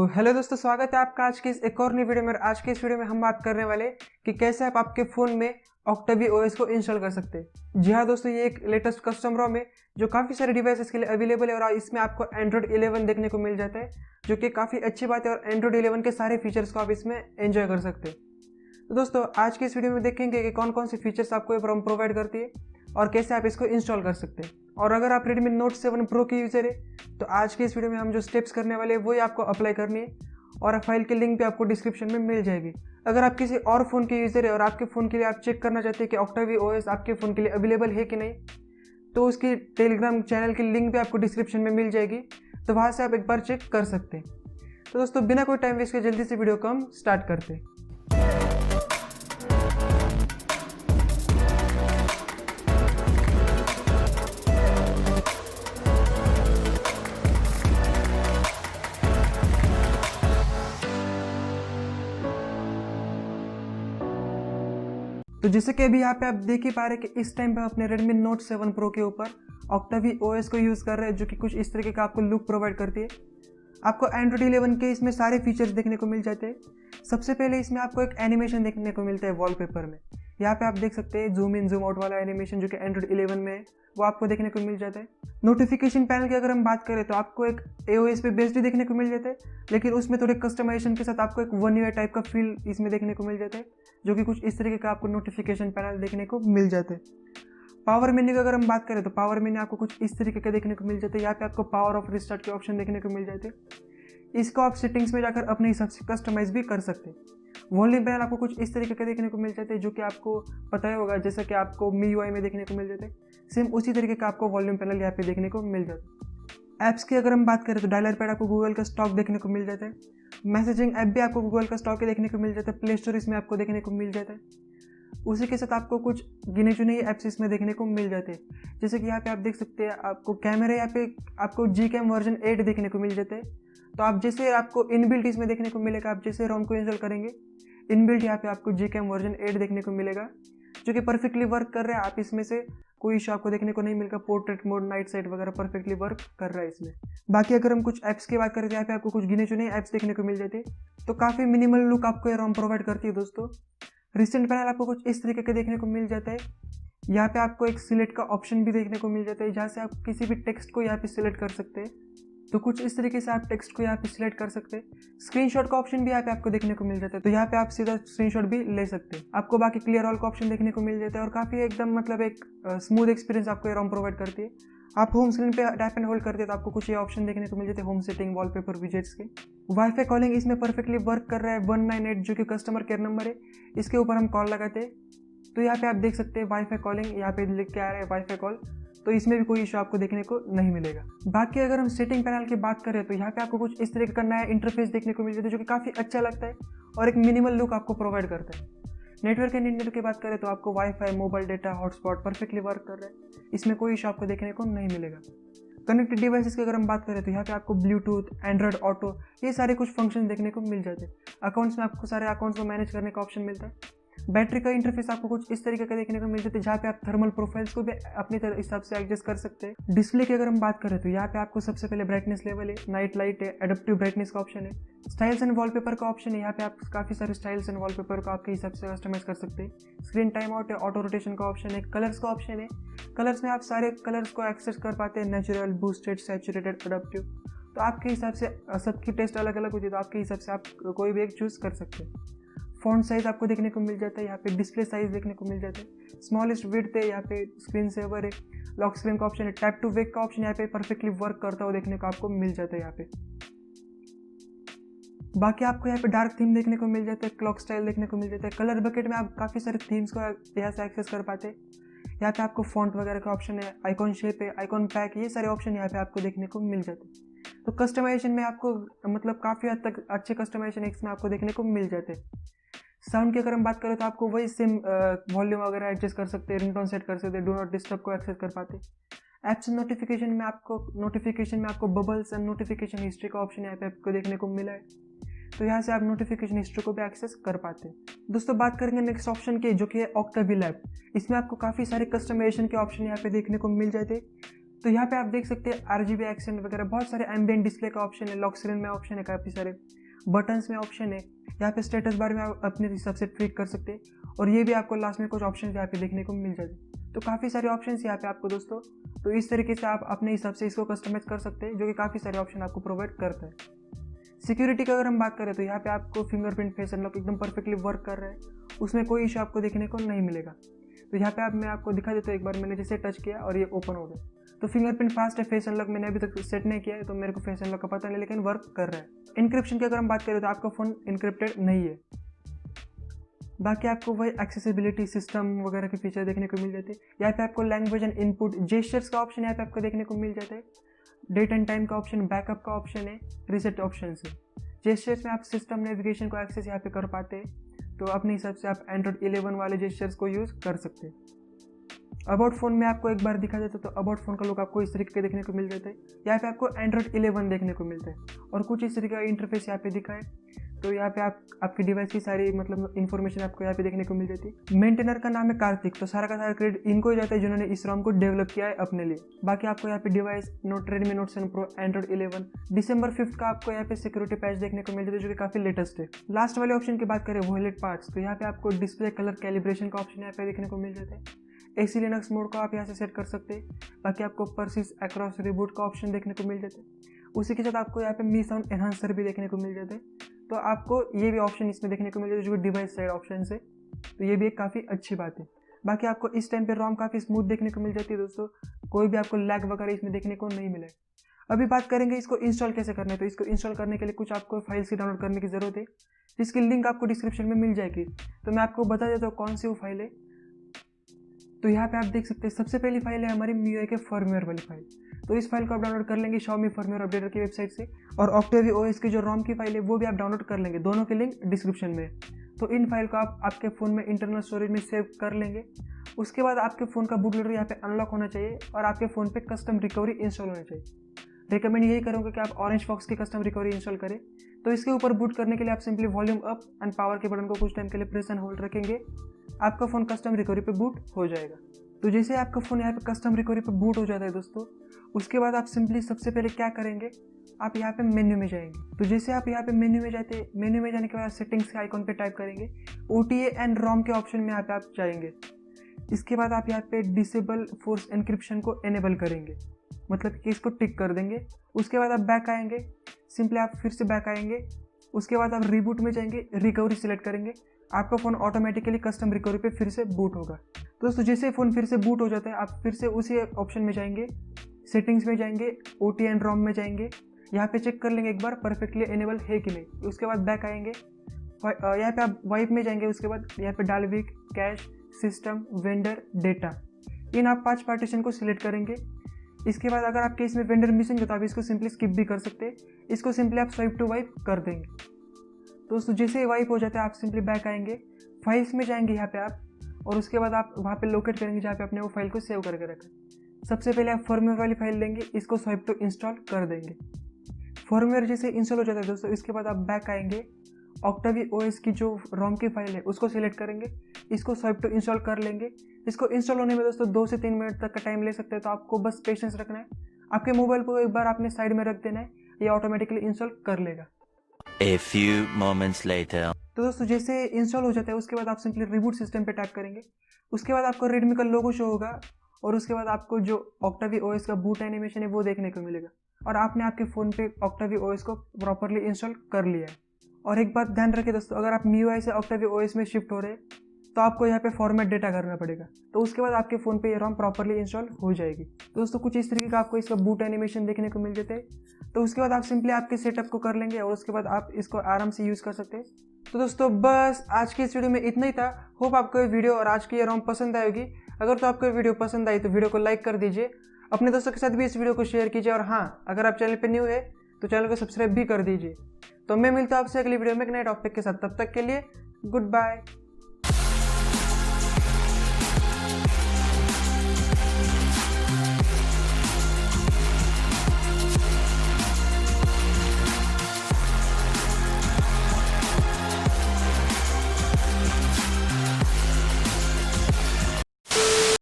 Hello दोस्तों, स्वागत है आपका आज की इस एक और नई वीडियो में। आज के इस वीडियो में हम बात करने वाले कि कैसे आप आपके फ़ोन में ऑक्टावी ओएस को इंस्टॉल कर सकते हैं। जी हाँ दोस्तों, ये एक लेटेस्ट कस्टम रोम है जो काफ़ी सारे डिवाइसेस के लिए अवेलेबल है और इसमें आपको एंड्रॉइड 11 देखने को मिल जाता है, जो कि काफ़ी अच्छी बात है और एंड्रॉइड 11 के सारे फीचर्स को आप इसमें एंजॉय कर सकते हैं। तो दोस्तों, आज की इस वीडियो में देखेंगे कि कौन कौन से फीचर्स आपको ये रोम प्रोवाइड करती है और कैसे आप इसको इंस्टॉल कर सकते हैं। और अगर आप Redmi Note 7 Pro के यूज़र है तो आज के इस वीडियो में हम जो स्टेप्स करने वाले हैं वही आपको अप्लाई करनी है और फाइल की लिंक भी आपको डिस्क्रिप्शन में मिल जाएगी। अगर आप किसी और फ़ोन के यूज़र है और आपके फ़ोन के लिए आप चेक करना चाहते हैं कि ऑक्टावी ओएस आपके फ़ोन के लिए अवेलेबल है कि नहीं, तो उसकी टेलीग्राम चैनल की लिंक भी आपको डिस्क्रिप्शन में मिल जाएगी, तो वहाँ से आप एक बार चेक कर सकते हैं। तो दोस्तों, बिना कोई टाइम वेस्ट के जल्दी से वीडियो को हम स्टार्ट करते हैं। तो जैसे कि अभी यहाँ पे आप देख ही पा रहे हैं कि इस टाइम पे अपने Redmi Note 7 Pro के ऊपर Octavi OS को यूज़ कर रहे हैं, जो कि कुछ इस तरीके का आपको लुक प्रोवाइड करती है। आपको Android 11 के इसमें सारे फीचर्स देखने को मिल जाते हैं। सबसे पहले इसमें आपको एक एनिमेशन देखने को मिलता है वॉलपेपर में। यहाँ पे आप देख सकते हैं जूम इन जूम आउट वाला एनिमेशन जो कि Android 11 में है, वो आपको देखने को मिल जाता है। नोटिफिकेशन पैनल की अगर हम बात करें तो आपको एक AOS पे बेस्ड देखने को मिल जाता है, लेकिन उसमें थोड़े कस्टमाइजेशन के साथ आपको एक वन यूआई टाइप का फील इसमें देखने को मिल जाता है, जो कि कुछ इस तरीके का आपको नोटिफिकेशन पैनल देखने को मिल जाता है। पावर मेन्यू की अगर हम बात करें तो पावर मेन्यू आपको कुछ इस तरीके का देखने को मिल जाता है। यहाँ पे आपको पावर ऑफ रिस्टार्ट के ऑप्शन देखने को मिल जाते हैं। इसको आप सेटिंग्स में जाकर अपने हिसाब से कस्टमाइज भी कर सकते हैं। वॉल्यूम पैनल आपको कुछ इस तरीके का देखने को मिल जाते हैं, जो कि आपको पता ही होगा, जैसा कि आपको MIUI में देखने को मिल जाते हैं, सेम उसी तरीके का आपको वॉल्यूम पैनल यहाँ पे देखने को मिल जाता है। ऐप्स की अगर हम बात करें तो डायलर पैड आपको गूगल का स्टॉक देखने को मिल जाता है। मैसेजिंग ऐप भी आपको गूगल का स्टॉक देखने को मिल जाता है। प्ले स्टोर इसमें आपको देखने को मिल जाता है। उसी के साथ आपको कुछ गिने चुने ऐप्स इसमें देखने को मिल जाते हैं, जैसे कि यहाँ पे आप देख सकते हैं आपको कैमरा यहाँ पे आपको Gcam वर्जन 8 देखने को मिल जाता है। तो आप जैसे आपको इनबिल्ट इसमें देखने को मिलेगा, आप जैसे रोम को इंस्टॉल करेंगे इनबिल्ट यहाँ पे आपको Gcam वर्जन 8 देखने को मिलेगा, जो कि परफेक्टली वर्क कर रहा है। आप इसमें से कोई इशू आपको देखने को नहीं मिलेगा। पोर्ट्रेट मोड, नाइट साइड वगैरह परफेक्टली वर्क कर रहा है इसमें। बाकी अगर हम कुछ ऐप्स की बात करें तो यहाँ पे आपको कुछ गिने चुने ऐप्स देखने को मिल जाते हैं। तो काफ़ी मिनिमल लुक आपको ये रोम प्रोवाइड करती है दोस्तों। रिसेंट पैनल आपको कुछ इस तरीके का देखने को मिल जाता है। यहाँ पे आपको एक सिलेक्ट का ऑप्शन भी देखने को मिल जाता है, जहाँ से आप किसी भी टेक्स्ट को यहाँ पे सिलेक्ट कर सकते हैं। तो कुछ इस तरीके से आप टेक्स्ट को यहाँ पे सिलेक्ट कर सकते हैं। स्क्रीनशॉट का ऑप्शन भी यहाँ पे आपको देखने को मिल जाता है, तो यहाँ पे आप सीधा स्क्रीनशॉट भी ले सकते हैं। आपको बाकी क्लियर ऑल का ऑप्शन देखने को मिल जाता है और काफ़ी एकदम मतलब एक स्मूथ एक्सपीरियंस आपको ये रोम प्रोवाइड करती है। आप होम स्क्रीन पे टैप एंड होल्ड करते हैं तो आपको कुछ ये ऑप्शन देखने को मिल जाते हैं होम सेटिंग, वॉलपेपर, विजेट्स के। वाईफाई कॉलिंग इसमें परफेक्टली वर्क कर रहा है। 198 जो कि कस्टमर केयर नंबर है, इसके ऊपर हम कॉल लगाते हैं तो यहाँ पे आप देख सकते हैं वाईफाई कॉलिंग, यहाँ पे लिख के आ रहा है वाईफाई कॉल, तो इसमें भी कोई इशू आपको देखने को नहीं मिलेगा। बाकी अगर हम सेटिंग पैनल की बात करें तो यहाँ पे आपको कुछ इस तरीके का नया इंटरफेस देखने को मिल जाता है, जो कि काफ़ी अच्छा लगता है और एक मिनिमल लुक आपको प्रोवाइड करता है। नेटवर्क एंड इंटरनेट की बात करें तो आपको wifi, mobile data, hotspot perfectly work कर रहा है, इसमें कोई इशू आपको देखने को नहीं मिलेगा। कनेक्टेड डिवाइसेस की अगर हम बात करें तो यहाँ पे आपको ब्लूटूथ, एंड्रॉइड ऑटो, ये सारे कुछ फंक्शन देखने को मिल जाते हैं। अकाउंट्स में आपको सारे अकाउंट्स को मैनेज करने का ऑप्शन मिलता है। बैटरी का इंटरफेस आपको कुछ इस तरीके का देखने को मिल जाता है, जहाँ पे आप थर्मल प्रोफाइल्स को भी अपनी तरह हिसाब से एडजस्ट कर सकते हैं। डिस्प्ले की अगर हम बात करें तो यहाँ पे आपको सबसे पहले ब्राइटनेस लेवल है, नाइट लाइट है, एडेप्टिव ब्राइटनेस का ऑप्शन है, स्टाइल्स एंड वॉलपेपर का ऑप्शन है। यहाँ पे आप काफ़ी सारे स्टाइल्स एंड वॉलपेपर को आपके हिसाब से कस्टमाइज कर सकते हैं। स्क्रीन टाइम आउट है, ऑटो रोटेशन का ऑप्शन है, कलर्स का ऑप्शन है। कलर्स में आप सारे कलर्स को एक्सेस कर पाते हैं, नेचुरल, बूस्टेड, सैचुरेटेड, एडेप्टिव। तो आपके हिसाब से सबकी टेस्ट अलग अलग होती है, तो आपके हिसाब से आप कोई भी एक चूज़ कर सकते हैं। फॉन्ट साइज आपको देखने को मिल जाता है, यहाँ पे डिस्प्ले साइज देखने को मिल जाता है। स्मॉलेस्ट विड्थ है, यहाँ पे स्क्रीन सेवर है, लॉक स्क्रीन का ऑप्शन है, टैप टू वेक का ऑप्शन यहाँ पे परफेक्टली वर्क करता हुआ देखने को आपको मिल जाता है यहाँ पे। बाकी आपको यहाँ पे डार्क थीम देखने को मिल जाता है, क्लॉक स्टाइल देखने को मिल जाता है। कलर बकेट में आप काफ़ी सारे थीम्स को यहाँ से एक्सेस कर पाते हैं। यहाँ पे आपको फॉन्ट वगैरह का ऑप्शन है, आइकॉन शेप है, आइकॉन पैक, ये सारे ऑप्शन यहाँ पे आपको देखने को मिल जाते हैं। तो कस्टमाइजेशन में आपको मतलब काफ़ी हद तक अच्छे कस्टमाइजेशन इसमें आपको देखने को मिल जाते हैं। साउंड की अगर हम बात करें तो आपको वही सेम वॉल्यूम वगैरह एडजस्ट कर सकते हैं, रिंगटोन सेट कर सकते हैं, डू नॉट डिस्टर्ब को एक्सेस कर पाते हैं। ऐप्स नोटिफिकेशन में आपको बबल्स एंड नोटिफिकेशन हिस्ट्री का ऑप्शन यहाँ पे आपको देखने को मिला है, तो यहाँ से आप नोटिफिकेशन हिस्ट्री को भी एक्सेस कर पाते हैं। दोस्तों, बात करेंगे नेक्स्ट ऑप्शन की, जो कि है ऑक्टावी लैब। इसमें आपको काफ़ी सारे कस्टमाइजेशन के ऑप्शन यहाँ पे देखने को मिल जाते हैं। तो यहाँ पे आप देख सकते हैं RGB एक्सेंट वगैरह बहुत सारे एम्बिएंट डिस्प्ले का ऑप्शन है, लॉक स्क्रीन में ऑप्शन है, काफ़ी सारे बटन्स में ऑप्शन है। यहाँ पे स्टेटस बार में आप अपने हिसाब से ट्विक कर सकते हैं और ये भी आपको लास्ट में कुछ ऑप्शन यहाँ पे देखने को मिल जाते हैं। तो काफ़ी सारे ऑप्शन यहाँ पे आपको दोस्तों, तो इस तरीके से आप अपने हिसाब से इसको कस्टमाइज कर सकते हैं, जो कि काफ़ी सारे ऑप्शन आपको प्रोवाइड करता है। सिक्योरिटी की अगर हम बात करें तो यहाँ पे आपको फिंगरप्रिंट फेस अनलॉक एकदम परफेक्टली वर्क कर रहा है, उसमें कोई इशू आपको देखने को नहीं मिलेगा। तो यहाँ पे मैं आपको दिखा देता हूँ, एक बार मैंने जैसे टच किया और ये ओपन हो गया। तो फिंगरप्रिंट फास्ट है, फेस अनलॉक मैंने अभी तक सेट नहीं किया है तो मेरे को फेस अनलॉक का पता नहीं, लेकिन वर्क कर रहा है। इनक्रिप्शन की अगर हम बात करें तो आपका फ़ोन इनक्रिप्टेड नहीं है। बाकी आपको वही एक्सेसिबिलिटी सिस्टम वगैरह के फीचर देखने को मिल जाते हैं। यहाँ पे आपको लैंग्वेज एंड इनपुट जेस्चर्स का ऑप्शन यहाँ पे आपको देखने को मिल जाता है। डेट एंड टाइम का ऑप्शन, बैकअप का ऑप्शन है, रीसेट ऑप्शन है। जेस्चर्स में आप सिस्टम नेविगेशन को एक्सेस यहाँ पे कर पाते हैं, तो अपने हिसाब से आप एंड्रॉइड 11 वाले जेस्चर्स को यूज़ कर सकते हैं। अबाउट फ़ोन में आपको एक बार दिखा देता तो अबाउट फ़ोन का लुक आपको इस तरीके के देखने को मिल जाता है। यहाँ पे आपको एंड्रॉइड 11 देखने को मिलता है और कुछ इस तरीके का इंटरफेस यहाँ पे दिखा है। तो यहाँ पे आपकी डिवाइस की सारी मतलब इन्फॉर्मेशन आपको यहाँ पे देखने को मिल जाती है। मेंटेनर का नाम है कार्तिक, तो सारा का सारा क्रेडिट इनको ही जाता है जिन्होंने इस ROM को डेवलप किया है अपने लिए। बाकी आपको यहाँ पे device Redmi Note 7 Pro Android 11 दिसंबर 5 का आपको यहाँ पे सिक्योरिटी पैच देखने को मिल जाता है, जो कि काफ़ी लेटेस्ट है। लास्ट वाले ऑप्शन की बात करें वॉलेट पार्ट्स, तो यहाँ पे आपको डिस्प्ले कलर कैलिब्रेशन का ऑप्शन यहाँ पे देखने को मिल जाता है। AC लिनक्स मोड को आप यहाँ से सेट कर सकते हैं। बाकी आपको परसिस अक्रॉस रिबूट का ऑप्शन देखने को मिल जाता है। उसी के साथ आपको यहाँ पे मी साउंड एनहांसर भी देखने को मिल जाते हैं, तो आपको ये भी ऑप्शन इसमें देखने को मिल जाता है, जो डिवाइस साइड ऑप्शन है, तो ये भी एक काफ़ी अच्छी बात है। बाकी आपको इस टाइम पे ROM काफ़ी स्मूथ देखने को मिल जाती है दोस्तों, कोई भी आपको लैग वगैरह इसमें देखने को नहीं मिलेगा। अभी बात करेंगे इसको इंस्टॉल कैसे करना है। तो इसको इंस्टॉल करने के लिए कुछ आपको फाइल्स की डाउनलोड करने की ज़रूरत है, जिसकी लिंक आपको डिस्क्रिप्शन में मिल जाएगी। तो मैं आपको बता देता हूँ कौन सी वो फाइल है। तो यहाँ पे आप देख सकते हैं सबसे पहली फाइल है हमारी MIUI के फर्मवेयर वाली फाइल। तो इस फाइल को आप डाउनलोड कर लेंगे Xiaomi फर्मवेयर अपडेटर की वेबसाइट से, और Octavi OS की जो ROM की फाइल है वो भी आप डाउनलोड कर लेंगे, दोनों के लिंक डिस्क्रिप्शन में है। तो इन फाइल को आप आपके फ़ोन में इंटरनल स्टोरेज में सेव कर लेंगे। उसके बाद आपके फ़ोन का बूट लोडर यहाँ पे अनलॉक होना चाहिए और आपके फ़ोन पे कस्टम रिकवरी इंस्टॉल होना चाहिए। रिकमेंड यही करूँगा कि आप ऑरेंज फॉक्स की कस्टम रिकवरी इंस्टॉल करें। तो इसके ऊपर बूट करने के लिए आप simply volume up and power के बटन को कुछ टाइम के लिए प्रेस एंड होल्ड रखेंगे, आपका फ़ोन कस्टम रिकवरी पे बूट हो जाएगा। तो जैसे आपका फ़ोन यहाँ पे कस्टम रिकवरी पे बूट हो जाता है दोस्तों, उसके बाद आप सिंपली सबसे पहले क्या करेंगे, आप यहाँ पे मेन्यू में जाएंगे। तो जैसे आप यहाँ पे मेन्यू में जाते हैं, मेन्यू में जाने के बाद सेटिंग्स के आइकॉन पे टाइप करेंगे, OTA एंड ROM के ऑप्शन में यहाँ पे आप जाएंगे। इसके बाद आप यहाँ पे डिसेबल फोर्स एनक्रिप्शन को एनेबल करेंगे, मतलब कि इसको टिक कर देंगे। उसके बाद आप बैक आएंगे, सिंपली आप फिर से बैक आएंगे। उसके बाद आप रिबूट में जाएंगे, रिकवरी सिलेक्ट करेंगे, आपका फ़ोन ऑटोमेटिकली कस्टम रिकवरी पे फिर से बूट होगा। तो दोस्तों जैसे फ़ोन फिर से बूट हो जाता है, आप फिर से उसी ऑप्शन में जाएंगे, सेटिंग्स में जाएंगे, OTA एंड ROM में जाएंगे, यहाँ पे चेक कर लेंगे एक बार परफेक्टली एनेबल है कि नहीं। उसके बाद बैक आएंगे, यहाँ पे आप वाइप में जाएंगे। उसके बाद यहाँ पे Dalvik, cache, system, vendor, data, इन आप 5 पार्टीशन को सिलेक्ट करेंगे। इसके बाद अगर आपके इसमें वेंडर मिसिंग है तो आप इसको सिंपली स्किप भी कर सकते हैं, इसको सिंपली आप स्वाइप टू वाइप कर देंगे। दोस्तों जैसे ही वाइप हो जाता है आप सिंपली बैक आएंगे, फाइल्स में जाएंगे यहाँ पे आप, और उसके बाद आप वहाँ पे लोकेट करेंगे जहाँ पे आपने वो फाइल को सेव करके रखा। सबसे पहले आप फर्मवेयर वाली फाइल लेंगे, इसको स्वाइप टू इंस्टॉल कर देंगे। फर्मवेयर जैसे इंस्टॉल हो जाता है दोस्तों, इसके बाद आप बैक आएंगे, Octavi OS की जो ROM की फाइल है उसको सिलेक्ट करेंगे, इसको स्वाइप टू इंस्टॉल कर लेंगे। इसको इंस्टॉल होने में दोस्तों 2 से 3 मिनट तक का टाइम ले सकते हैं, तो आपको बस पेशेंस रखना है। आपके मोबाइल को एक बार आपने साइड में रख देना है, ये ऑटोमेटिकली इंस्टॉल कर लेगा। A few moments later. तो दोस्तों जैसे इंस्टॉल हो जाता है उसके बाद आप सिंपली रिबूट सिस्टम पे टैप करेंगे। उसके बाद आपको Redmi का लोगो शो होगा और उसके बाद आपको जो Octavi OS का बूट एनिमेशन है वो देखने को मिलेगा, और आपने आपके फ़ोन पे Octavi OS को प्रॉपरली इंस्टॉल कर लिया है। और एक बात ध्यान रखिए दोस्तों, अगर आप MIUI से Octavi OS में शिफ्ट हो रहे हैं तो आपको यहाँ पे फॉर्मेट डेटा करना पड़ेगा, तो उसके बाद आपके फ़ोन पे ये ROM प्रॉपरली इंस्टॉल हो जाएगी। दोस्तों कुछ इस तरीके का आपको इसका बूट एनिमेशन देखने को मिल जाते हैं। तो उसके बाद आप सिंपली आपके सेटअप को कर लेंगे और उसके बाद आप इसको आराम से यूज़ कर सकते हैं। तो दोस्तों बस आज की इस वीडियो में इतना ही था। होप आपको ये वीडियो और आज की ये ROM पसंद आएगी। अगर तो आपको ये वीडियो पसंद आई तो वीडियो को लाइक कर दीजिए, अपने दोस्तों के साथ भी इस वीडियो को शेयर कीजिए, और हाँ अगर आप चैनल पर न्यू है तो चैनल को सब्सक्राइब भी कर दीजिए। तो मैं मिलता हूँ आपसे अगली वीडियो में एक नए टॉपिक के साथ, तब तक के लिए गुड बाय।